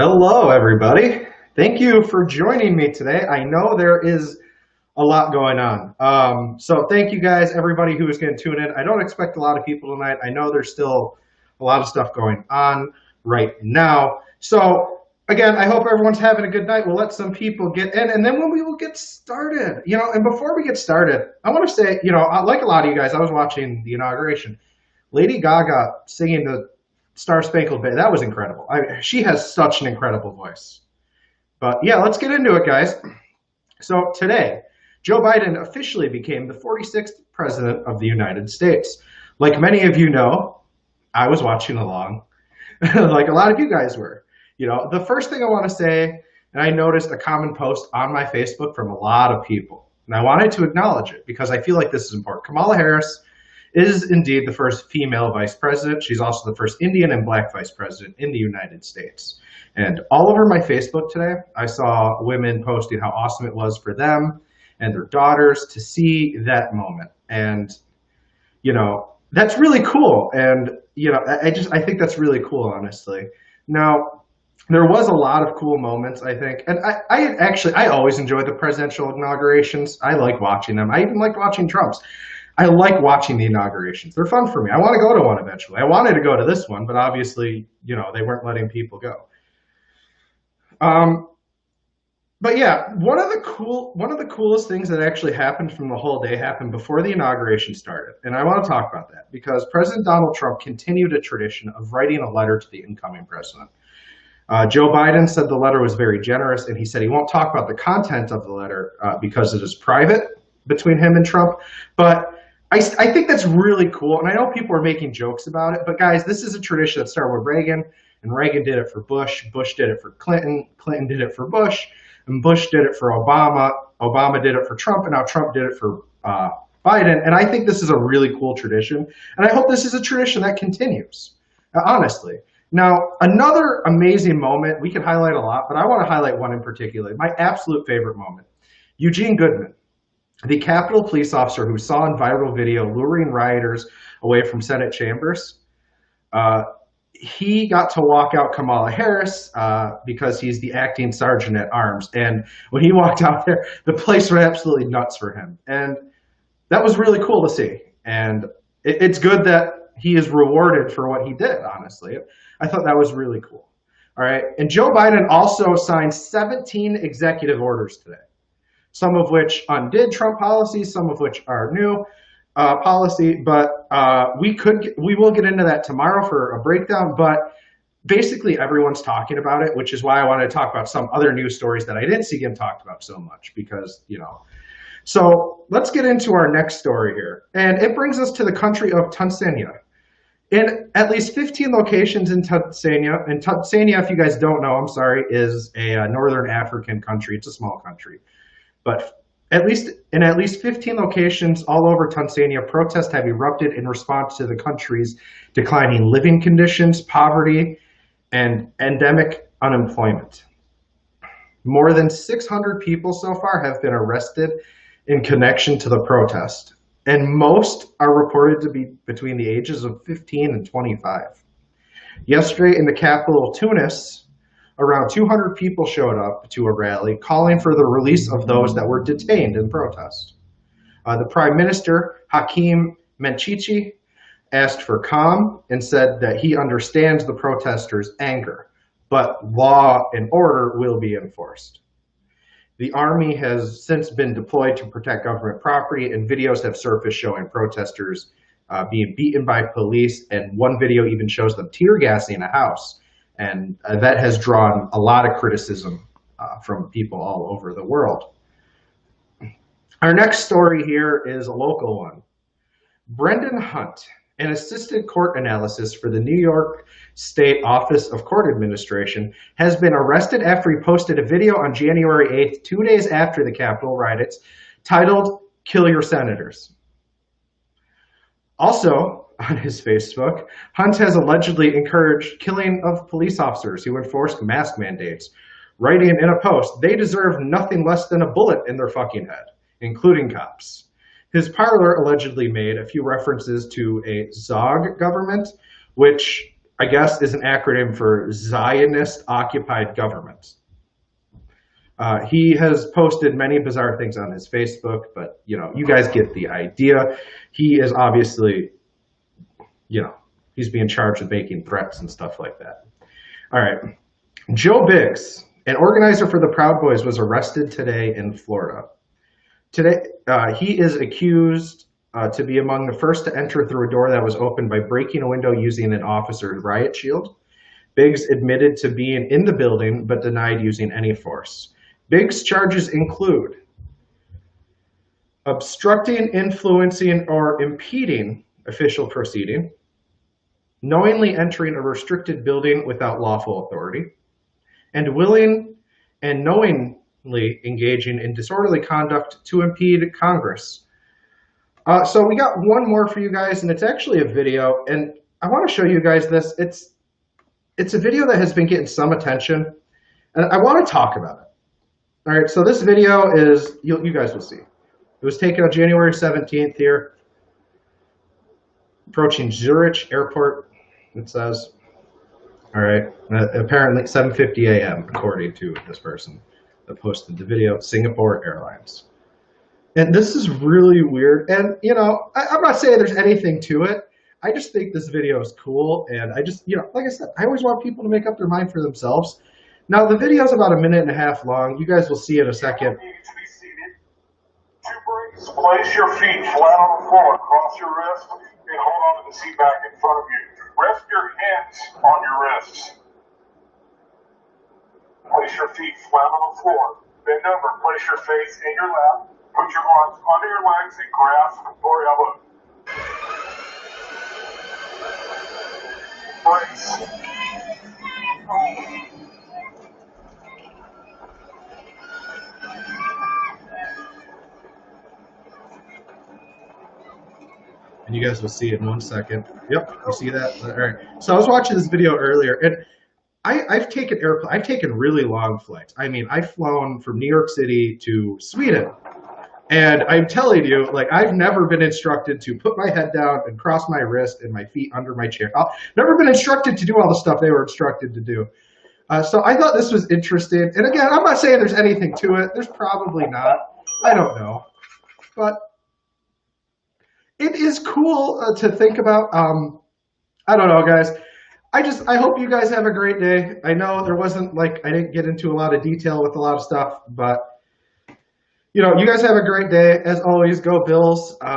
Hello, everybody. Thank you for joining me today. I know there is a lot going on. So thank you guys, everybody who is going to tune in. I don't expect a lot of people tonight. I know there's still a lot of stuff going on right now. So again, I hope everyone's having a good night. We'll let some people get in, and then when we will get started, and before we get started, I want to say, like a lot of you guys, I was watching the inauguration. Lady Gaga singing the Star Spangled Banner, that was incredible. She has such an incredible voice. But yeah, let's get into it, guys. So today, Joe Biden officially became the 46th president of the United States. Like many of you know, I was watching along, like a lot of you guys were. The first thing I want to say, and I noticed a common post on my Facebook from a lot of people, and I wanted to acknowledge it because I feel like this is important. Kamala Harris is indeed the first female vice president. She's also the first Indian and Black vice president in the United States. And all over my Facebook today, I saw women posting how awesome it was for them and their daughters to see that moment. And, that's really cool. And, I think that's really cool, honestly. Now, there was a lot of cool moments, I think. And I always enjoy the presidential inaugurations. I like watching them. I even like watching Trump's. I like watching the inaugurations. They're fun for me. I want to go to one eventually. I wanted to go to this one, but obviously, they weren't letting people go. But yeah, one of the coolest things that actually happened from the whole day happened before the inauguration started. And I want to talk about that because President Donald Trump continued a tradition of writing a letter to the incoming president. Joe Biden said the letter was very generous, and he said he won't talk about the content of the letter because it is private between him and Trump. But I think that's really cool. And I know people are making jokes about it, but guys, this is a tradition that started with Reagan, and Reagan did it for Bush. Bush did it for Clinton. Clinton did it for Bush. And Bush did it for Obama. Obama did it for Trump. And now Trump did it for Biden. And I think this is a really cool tradition. And I hope this is a tradition that continues, honestly. Now, another amazing moment, we can highlight a lot, but I want to highlight one in particular. My absolute favorite moment. Eugene Goodman, the Capitol police officer who saw in viral video luring rioters away from Senate chambers, he got to walk out Kamala Harris because he's the acting sergeant at arms. And when he walked out there, the place went absolutely nuts for him. And that was really cool to see. And it's good that he is rewarded for what he did, honestly. I thought that was really cool. All right. And Joe Biden also signed 17 executive orders today, some of which undid Trump policies, some of which are new policy, but we will get into that tomorrow for a breakdown. But basically, everyone's talking about it, which is why I wanted to talk about some other news stories that I didn't see him talked about so much because, So let's get into our next story here. And it brings us to the country of Tanzania. In at least 15 locations in Tanzania, and Tanzania, if you guys don't know, I'm sorry, is a northern African country. It's a small country. But in at least 15 locations all over Tanzania, protests have erupted in response to the country's declining living conditions, poverty, and endemic unemployment. More than 600 people so far have been arrested in connection to the protest, and most are reported to be between the ages of 15 and 25. Yesterday in the capital of Tunis, around 200 people showed up to a rally calling for the release of those that were detained in protest. The Prime Minister, Hakeem Menchichi, asked for calm and said that he understands the protesters' anger, but law and order will be enforced. The army has since been deployed to protect government property, and videos have surfaced showing protesters being beaten by police, and one video even shows them tear gassing a house. And that has drawn a lot of criticism from people all over the world. Our next story here is a local one. Brendan Hunt, an assistant court analyst for the New York State Office of Court Administration, has been arrested after he posted a video on January 8th, 2 days after the Capitol riots, titled "Kill Your Senators." Also, on his Facebook, Hunt has allegedly encouraged killing of police officers who enforced mask mandates, writing in a post, "They deserve nothing less than a bullet in their fucking head, including cops." His parlor allegedly made a few references to a Zog government, which I guess, is an acronym for Zionist Occupied Government. He has posted many bizarre things on his Facebook, but you guys get the idea. He is obviously, he's being charged with making threats and stuff like that. All right. Joe Biggs, an organizer for the Proud Boys, was arrested today in Florida. Today, he is accused to be among the first to enter through a door that was opened by breaking a window using an officer's riot shield. Biggs admitted to being in the building, but denied using any force. Biggs' charges include obstructing, influencing, or impeding official proceeding, knowingly entering a restricted building without lawful authority, and willing and knowingly engaging in disorderly conduct to impede Congress. So we got one more for you guys, and it's actually a video, and I want to show you guys this. It's a video that has been getting some attention, and I want to talk about it. All right, so this video is, you guys will see. It was taken on January 17th here, approaching Zurich Airport, it says. All right, apparently 7:50 a.m., according to this person that posted the video, Singapore Airlines. And this is really weird. And, I'm not saying there's anything to it. I just think this video is cool. And I just, like I said, I always want people to make up their mind for themselves. Now, the video is about 1.5 minutes long. You guys will see in a second. Place your feet flat on the floor, cross your wrists, and hold on to the seat back in front of you. Rest your hands on your wrists. Place your feet flat on the floor. Bend over, place your face in your lap. Put your arms under your legs and grasp for elbow. Brace. And you guys will see it in 1 second. Yep, you see that? All right. So I was watching this video earlier, and I've taken really long flights. I mean, I've flown from New York City to Sweden. And I'm telling you, I've never been instructed to put my head down and cross my wrist and my feet under my chair. I've never been instructed to do all the stuff they were instructed to do. So I thought this was interesting. And again, I'm not saying there's anything to it. There's probably not. I don't know. But it is cool to think about. I don't know, guys. I hope you guys have a great day. I know there wasn't, I didn't get into a lot of detail with a lot of stuff, but, you guys have a great day. As always, go Bills.